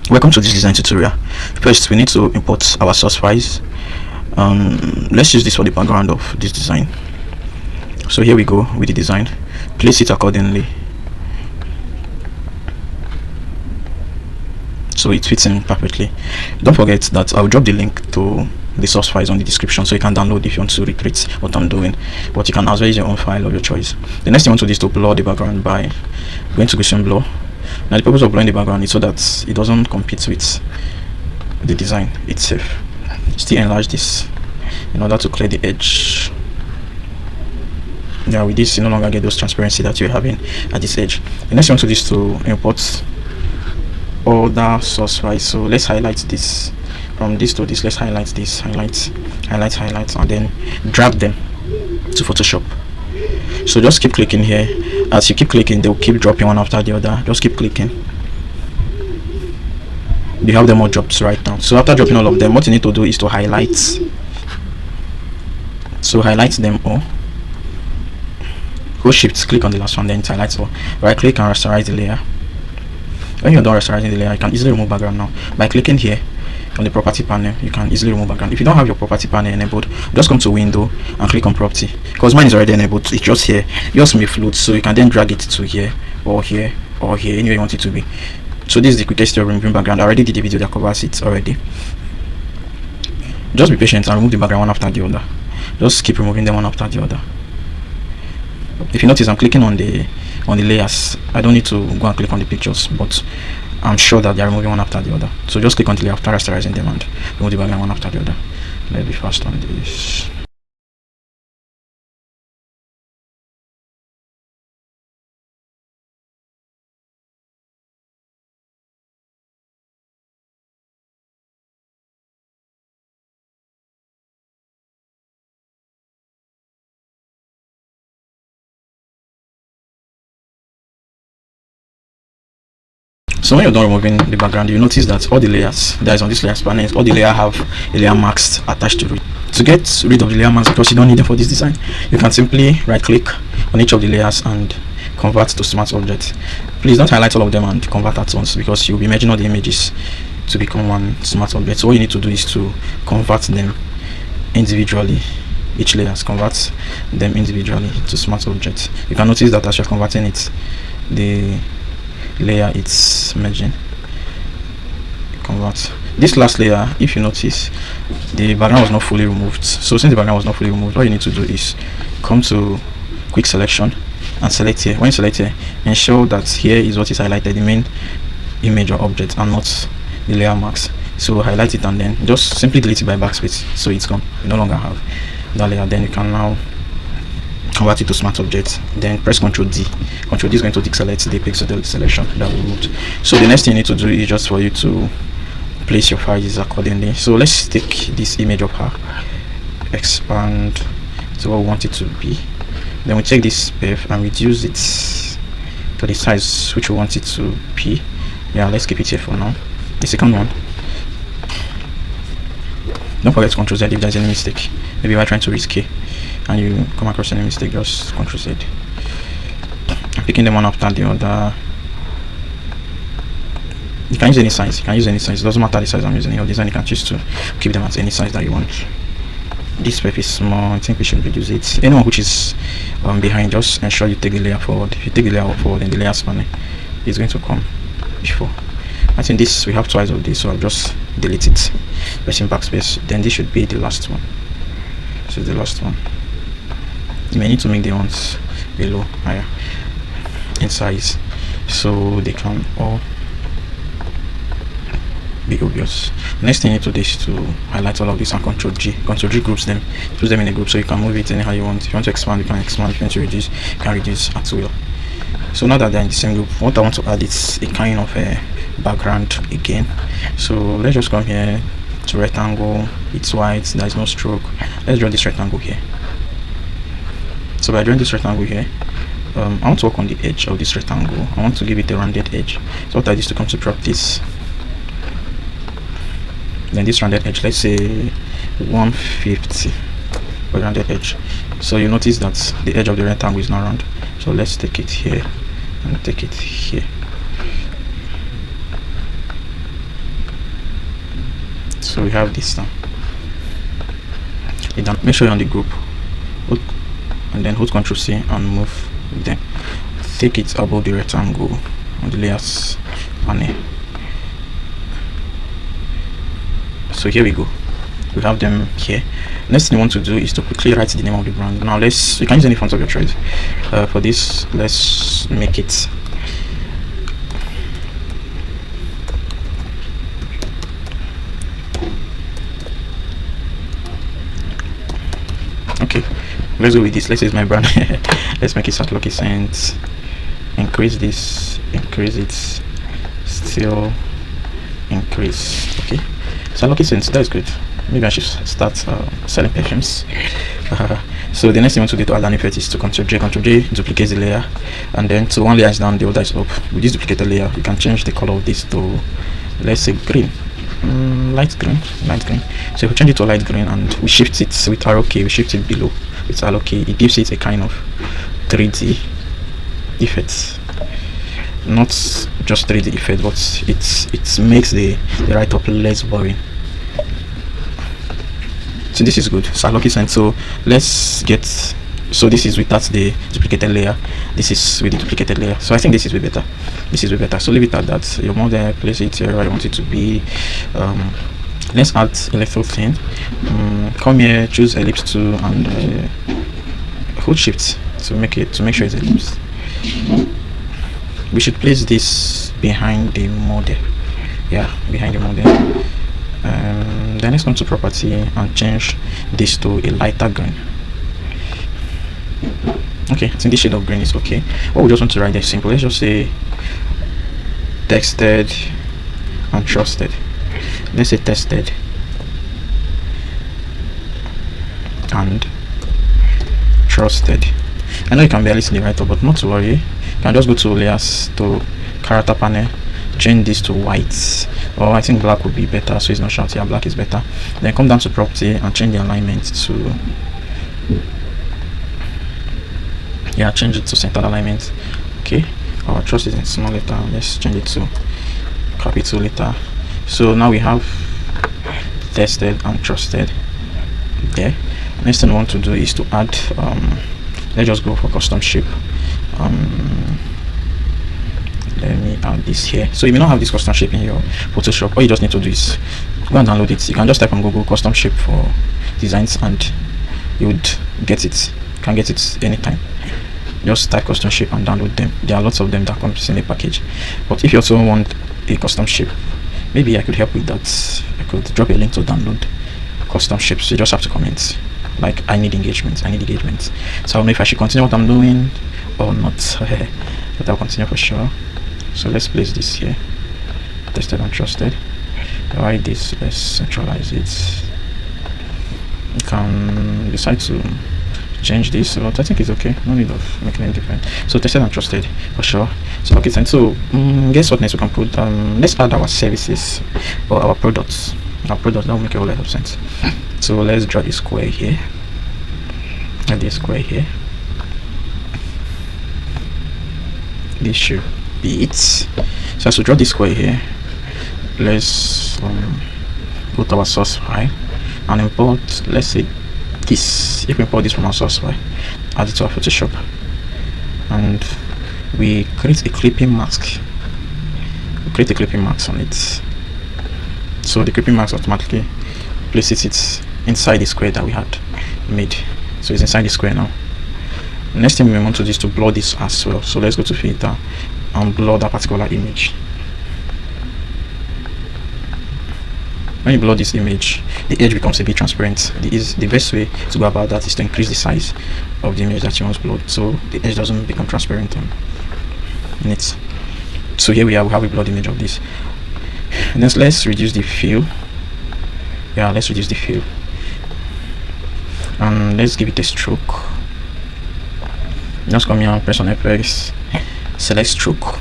Welcome to this design tutorial. First, we need to import our source files. Let's use this for the background of this design. So here we go with the design. Place it accordingly so it fits in perfectly. Don't forget that I'll drop the link to the source files on the description, so you can download if you want to recreate what I'm doing, but you can as well use your own file of your choice. The next thing you want to do is to blur the background by going to Gaussian blur. Now the purpose of blurring the background is so that it doesn't compete with the design itself. Still enlarge this in order to clear the edge. Now with this, you no longer get those transparency that you're having at this edge. The next thing you want to do is to import other source files. So let's highlight this. From this to this, let's highlight this, highlight, and then drag them to Photoshop. So just keep clicking here. As you keep clicking, they'll keep dropping one after the other. Just keep clicking. You have them all dropped right now. So after dropping all of them, what you need to do is to highlight. So highlight them all. Hold shift, click on the last one, then highlight all. Right click and rasterize the layer. When you're done rasterizing the layer, you can easily remove background now by clicking here on the property panel. You can easily remove background. If you don't have your property panel enabled, just come to window and click on property. Because mine is already enabled, it's just here. Yours may float, so you can then drag it to here or here or here, anywhere you want it to be. So this is the quickest way of removing background. I already did a video that covers it already. Just be patient and remove the background one after the other. Just keep removing them one after the other. If you notice, I'm clicking on the layers. I don't need to go and click on the pictures, but I'm sure that they're removing one after the other. So just click on the layer after rasterizing them and remove the background one after the other. Let's be fast on this. So when you're done removing the background, you notice that all the layers that is on this layer panel, all the layer have a layer mask attached to it. To get rid of the layer mask, because you don't need them for this design, you can simply right click on each of the layers and convert to smart object. Please don't highlight all of them and convert at once, because you'll be merging all the images to become one smart object. So all you need to do is to convert them individually. Each layers, convert them individually to smart objects. You can notice that as you're converting it, the layer it's merging. Convert this last layer. If you notice, the background was not fully removed. So since the background was not fully removed, all you need to do is come to quick selection and select here. When you select here, ensure that here is what is highlighted, the main image or object, and not the layer marks. So highlight it and then just simply delete it by backspace, so it's gone. You no longer have that layer. Then you can now convert it to smart object, then press Ctrl D. Ctrl D is going to deselect the pixel selection that we moved. So the next thing you need to do is just for you to place your files accordingly. So let's take this image of her, expand to what we want it to be, then we take this path and reduce it to the size which we want it to be. Yeah, let's keep it here for now. The second one, don't forget to Ctrl Z if there's any mistake. Maybe while trying to read K and you come across any mistake, just Ctrl Z. I'm picking them one after the other. You can use any size. It doesn't matter the size I'm using. Your design, you can choose to keep them at any size that you want. This paper is small. I think we should reduce it. Anyone which is behind, just ensure you take the layer forward. If you take the layer forward, then the layer panel is going to come before. I think this we have twice of this, so I'll just delete it. Pressing backspace. Then this should be the last one. This is the last one. You may need to make the ones below higher in size, so they can all be obvious. Next thing you need to do is to highlight all of this and Ctrl G. Ctrl G groups them, puts them in a group, so you can move it anyhow you want. If you want to expand, you can expand. If you want to reduce, you can reduce at will. So now that they're in the same group, what I want to add is a kind of a background again. So let's just come here to rectangle. It's white, there is no stroke. Let's draw this rectangle here. So by drawing this rectangle here, I want to work on the edge of this rectangle. I want to give it a rounded edge. So what I do is to come to properties, then this rounded edge, let's say 150 for rounded edge. So you notice that the edge of the rectangle is not round. So let's take it here and take it here. So we have this now. Make sure you're on the group, and then hold Ctrl C and move them. Take it above the rectangle on the layers panel. So here we go. We have them here. Next thing you want to do is to quickly write the name of the brand. Now you can use any font of your choice. For this, let's make it okay. Let's go with this. Let's use my brand. Let's make it start lucky cents. Increase this, increase it, still increase. Okay, so lucky cents, that is good. Maybe I should start selling perfumes. So the next thing you want to do to add an effect is to Ctrl J, duplicate the layer, and then to one layer is down, the other is up. With this duplicated layer, you can change the color of this to, let's say, green. Light green. So if we change it to light green and we shift it with arrow key, we shift it below with arrow key, it gives it a kind of 3D effect. Not just 3D effect, but it makes the write-up less boring. So this is good. So lucky cent. So let's get. So this is without the duplicated layer. This is with the duplicated layer. So I think this is way better. This is way better. So leave it at that. Your model, place it here. I want it to be. Let's add a little thing. Come here, choose ellipse 2 and hold shift to make sure it's ellipse. We should place this behind the model. Yeah, behind the model. Then let's come to property and change this to a lighter green. Okay, I think this shade of green is okay. What we just want to write there is simple. Let's just say tested and trusted. Let's say tested and trusted. I know you can barely see the write-up, but not to worry. You can just go to layers, to character panel, change this to white, or I think black would be better, so it's not short. Yeah, black is better. Then come down to property and change the alignment to, yeah, change it to centered alignment. Okay, our trust is in small letter. Let's change it to capital letter. So now we have tested and trusted there. Next thing we want to do is to add let's just go for custom shape. Let me add this here. So you may not have this custom shape in your Photoshop. All you just need to do is go and download it. You can just type on Google custom shape for designs and you would get it. You can get it anytime. Just type custom shape and download them. There are lots of them that comes in a package. But if you also want a custom shape, maybe I could help with that. I could drop a link to download custom shapes. You just have to comment like I need engagement. So I don't know if I should continue what I'm doing or not. But I'll continue for sure. So let's place this here. Tested and trusted. Write this. Let's centralize it. You can decide to change this, but I think it's okay. No need of making any difference. So tested and trusted for sure. So okay, and so guess what next we can put? Let's add our services or our products. That will make a whole lot of sense. So let's draw this square here and this square here. This should be it. So as we draw this square here, let's put our source file and import, let's say this. If we import this from our source file, add it to our Photoshop, and we create a clipping mask. We create a clipping mask on it. So the clipping mask automatically places it inside the square that we had made. So it's inside the square now. Next thing we want to do is to blur this as well. So let's go to filter and blur that particular image. When you blur this image, the edge becomes a bit transparent. The best way to go about that is to increase the size of the image that you want to blur, so the edge doesn't become transparent in it. So here we have a blurred image of this. And then let's reduce the fill. Yeah, let's reduce the fill. And let's give it a stroke. Just come here and press on FX, select stroke.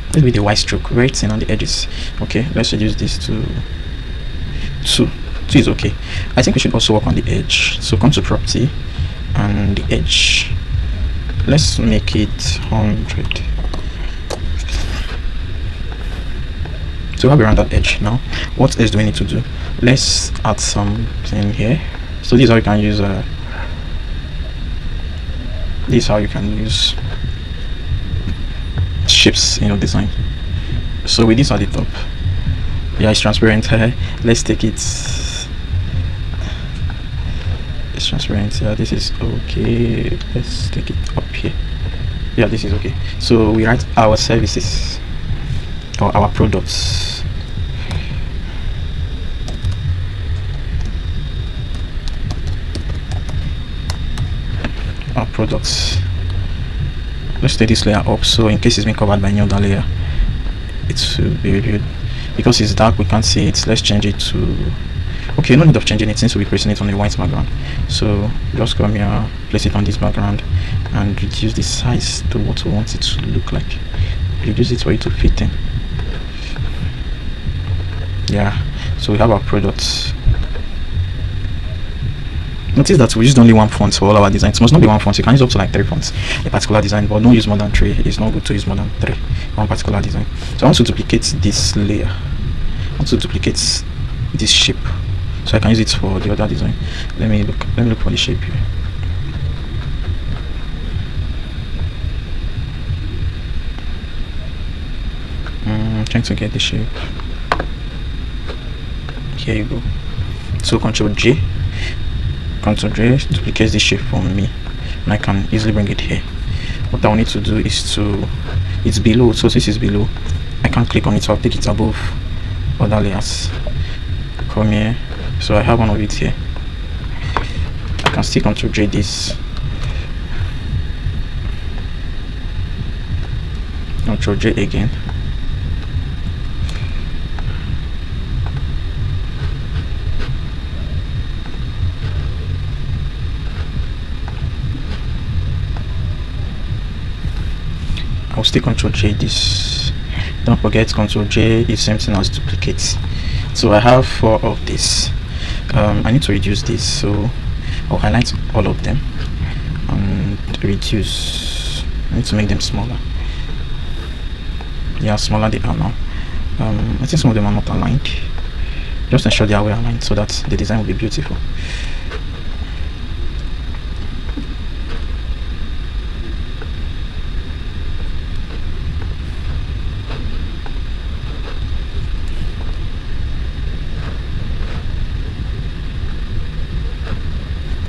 Let's be the white stroke, very thin on the edges. Okay, let's reduce this to 2. 2 is okay. I think we should also work on the edge. So come to property and the edge. Let's make it 100. to have a rounded edge. Now what else do we need to do? Let's add something here. So this is how you can use this is how you can use shapes in your design. So with this at the top, yeah, it's transparent. Let's take it, it's transparent. Yeah, this is okay. Let's take it up here. Yeah, this is okay. So we write our services or our products. Our products. Let's take this layer up, so in case it's been covered by any other layer, it will be reviewed. Because it's dark, we can't see it. Let's change it to, okay, no need of changing it since we'll be placing it on a white background. So just come here, place it on this background, and reduce the size to what we want it to look like. Reduce it for it to fit in. Yeah, so we have our products. Notice that we used only one font for all our designs. It must not be one font. You can use up to like 3 fonts a particular design, but don't use more than 3. It's not good to use more than 3 one particular design. So I want to duplicate this layer. I want to duplicate this shape, so I can use it for the other design. Let me look for the shape here. Trying to get the shape. Here you go. So Ctrl J duplicates the shape for me, and I can easily bring it here. What I will need to do is to, it's below, so this is below, I can't click on it, so I'll take it above other layers. Come here, so I have one of it here. I can still Ctrl J this, Ctrl J again. I'll still Ctrl J this. Don't forget Ctrl J is same thing as duplicate. So I have 4 of this. I need to reduce this, so I'll highlight all of them and reduce. I need to make them smaller. Yeah, smaller they are now. I think some of them are not aligned. Just ensure they are well aligned so that the design will be beautiful.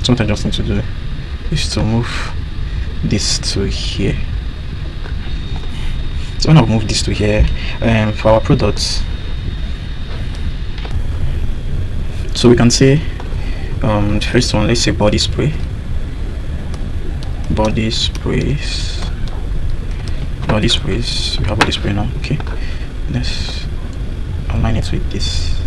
So what I just need to do is to move this to here. So when I move this to here, for our products, so we can say the first one, let's say body spray. Body sprays. Body sprays. We have body spray now. Okay, let's align it with this.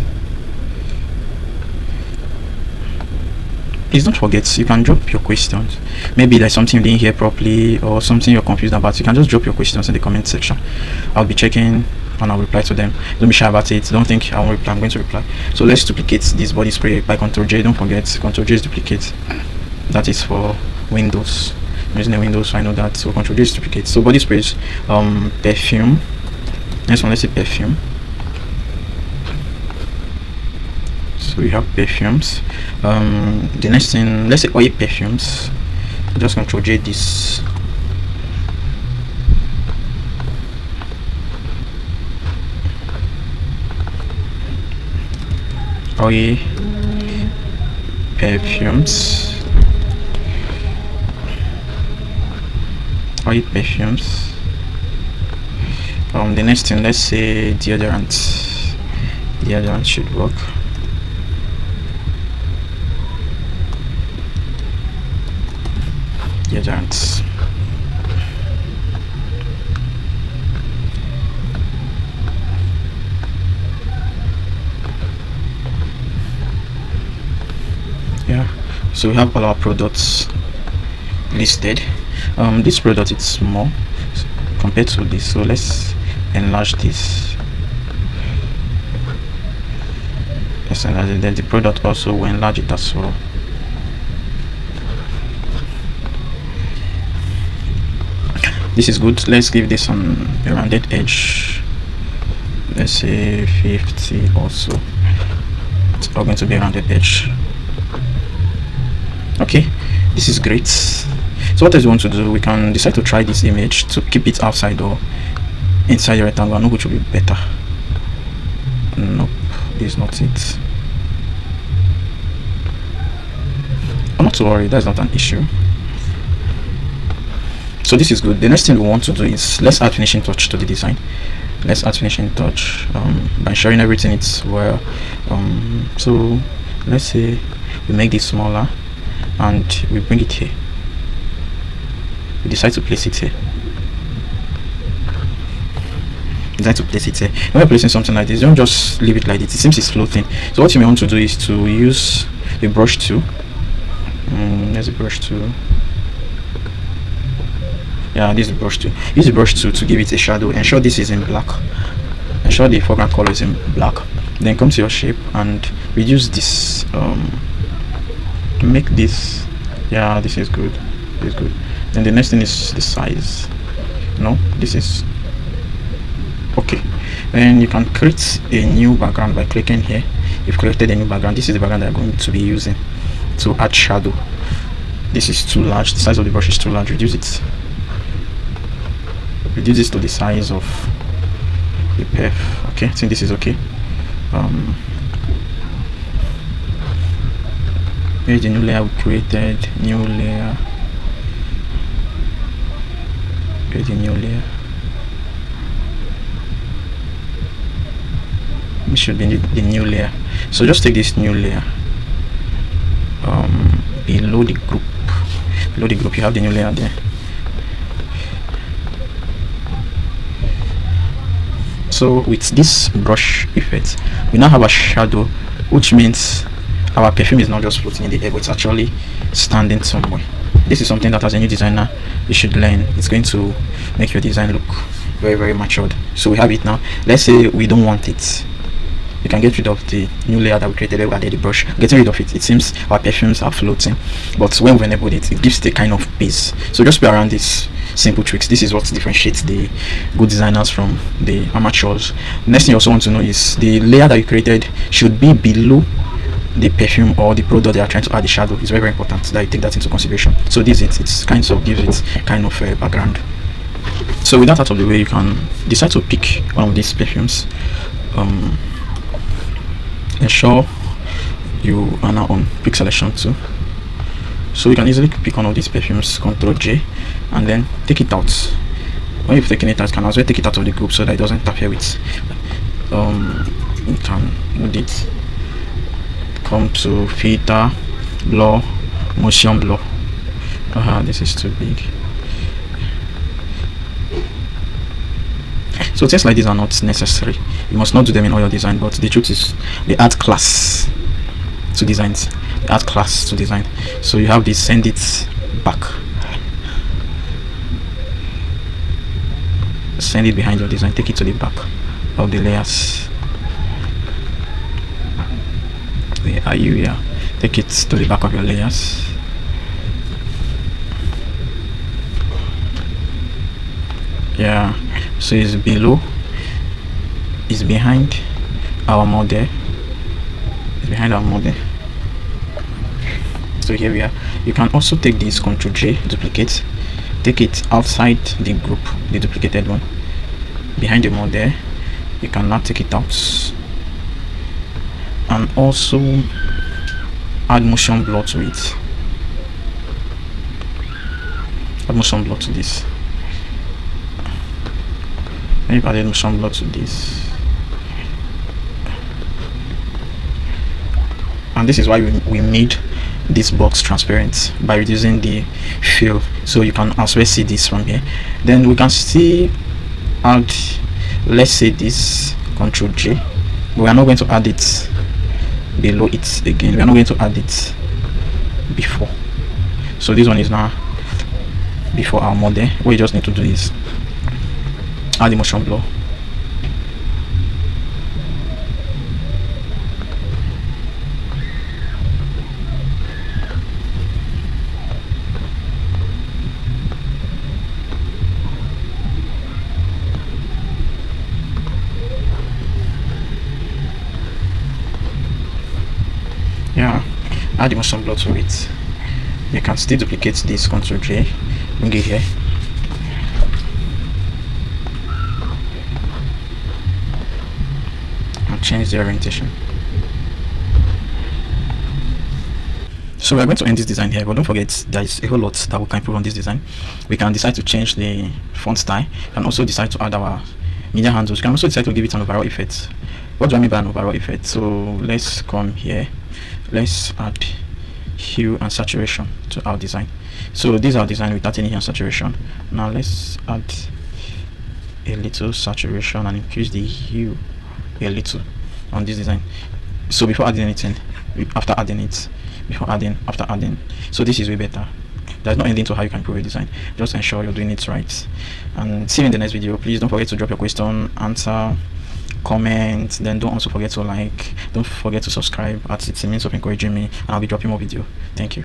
Please don't forget, you can drop your questions. Maybe there's something you didn't hear properly or something you're confused about. You can just drop your questions in the comment section. I'll be checking and I'll reply to them. Don't be shy about it. Don't think I won't reply. I'm going to reply. So let's duplicate this body spray by Ctrl J. Don't forget, Ctrl J is duplicate. That is for Windows. I'm using the Windows, so I know that. So Ctrl J is duplicate. So body sprays, perfume. Next one, let's say perfume. So we have perfumes. The next thing, let's say oil perfumes. Just Ctrl J this. Oil perfumes. Oil perfumes. The next thing, let's say deodorant. Deodorant should work. Deodorants. Yeah, so we have all our products listed. This product is small compared to this, so let's enlarge this. Let's enlarge it. Then the product also will enlarge it as well. This is good. Let's give this on a rounded edge. let's say 50 also. It's all going to be around the edge. Okay, this is great. So what else we want to do? We can decide to try this image to keep it outside or inside the rectangle. I know which will be better. Nope, this is not it. I'm not to worry, that's not an issue. So this is good. The next thing we want to do is let's add finishing touch to the design. Let's add finishing touch by ensuring everything is well. So let's say we make this smaller and we bring it here. We decide to place it here. Decide to place it here. When you're placing something like this, don't just leave it like this. It seems it's floating. So what you may want to do is to use a brush tool. There's a brush tool. Yeah, this is the brush tool. Use the brush tool to give it a shadow. Ensure this is in black. Ensure the foreground color is in black. Then come to your shape and reduce this. Make this. Yeah, this is good. This is good. Then the next thing is the size. No, this is okay. Then you can create a new background by clicking here. You've created a new background. This is the background that I'm going to be using to add shadow. This is too large. The size of the brush is too large. Reduce it. Reduce this to the size of the perf. Okay, I think this is okay. Here's the new layer we created. New layer. Here's the new layer. This should be the new layer. So just take this new layer. Below the group. Below the group, you have the new layer there. So with this brush effect, we now have a shadow, which means our perfume is not just floating in the air, but it's actually standing somewhere. This is something that as a new designer you should learn. It's going to make your design look very, very matured. So we have it now. Let's say we don't want it. You can get rid of the new layer that we created where we added the brush. Getting rid of it, it seems our perfumes are floating, but when we enable it, it gives the kind of base. So just be around these simple tricks. This is what differentiates the good designers from the amateurs. Next thing you also want to know is the layer that you created should be below the perfume or the product they are trying to add the shadow. It's very, very important that you take that into consideration. So this is it's kind of gives it kind of a background. So with that out of the way, you can decide to pick one of these perfumes. Ensure you are now on quick selection too. So you can easily pick one of these perfumes, Ctrl J, and then take it out. When you've taken it out, you can as well take it out of the group so that it doesn't interfere with. You can move it. Come to filter, blur, motion blur. This is too big. So things like these are not necessary. You must not do them in all your design, but the truth is they add class to designs. They add class to design. So you have this, send it back. Send it behind your design, take it to the back of the layers. Where are you? Yeah, take it to the back of your layers. Yeah, so it's below, it's behind our model, it's behind our model. So here we are. You can also take this Ctrl J, duplicate, take it outside the group, the duplicated one, behind the model. You can now take it out and also add motion blur to it. Add motion blur to this. I've added motion blur to this, and this is why we made this box transparent by reducing the fill, so you can as well see this from here. Then we can still add, let's say this Ctrl J, but we are not going to add it below it again. We are not going to add it before. So this one is now before our model. What you just need to do is add the motion blur. add even some blur to it. You can still duplicate this, Ctrl J, bring it here, and change the orientation. So we're going to end this design here, but don't forget there is a whole lot that we can improve on this design. We can decide to change the font style. We can also decide to add our media handles. You can also decide to give it an overall effect. What do I mean by an overall effect? So let's come here, let's add hue and saturation to our design. So this is our design without any hue and saturation. Now let's add a little saturation and increase the hue a little on this design. So before adding anything, after adding it, before adding, after adding, so this is way better. There's no ending to how you can improve your design. Just ensure you're doing it right, and see you in the next video. Please don't forget to drop your question, answer, comment, then don't also forget to like, don't forget to subscribe, as it's a means of encouraging me, and I'll be dropping more video. Thank you.